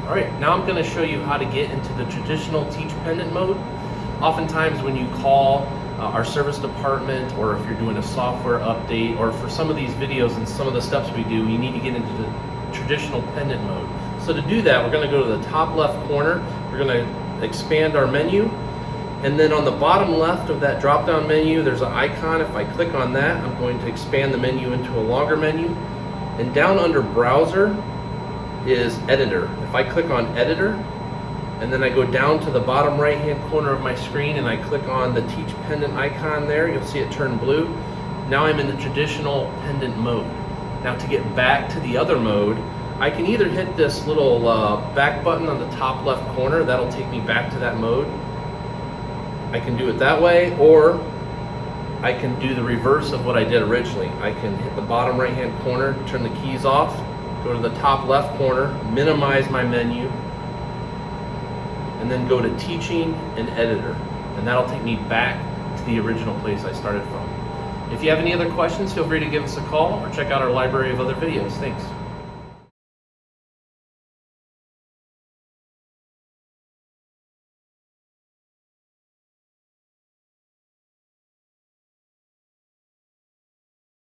All right, now I'm going to show you how to get into the traditional Teach Pendant mode. Oftentimes when you call our service department, or if you're doing a software update, or for some of these videos and some of the steps we do, you need to get into the traditional Pendant mode. So to do that, we're going to go to the top left corner. We're going to expand our menu, and then on the bottom left of that drop down menu there's an icon. If I click on that, I'm going to expand the menu into a longer menu, and down under browser is editor. If I click on editor and then I go down to the bottom right hand corner of my screen and I click on the Teach Pendant icon there, you'll see it turn blue. Now I'm in the traditional Pendant mode. Now to get back to the other mode, I can either hit this little back button on the top left corner, that'll take me back to that mode. I can do it that way, or I can do the reverse of what I did originally. I can hit the bottom right hand corner, turn the keys off, go to the top left corner, minimize my menu, and then go to Teaching and Editor. And that'll take me back to the original place I started from. If you have any other questions, feel free to give us a call or check out our library of other videos. Thanks.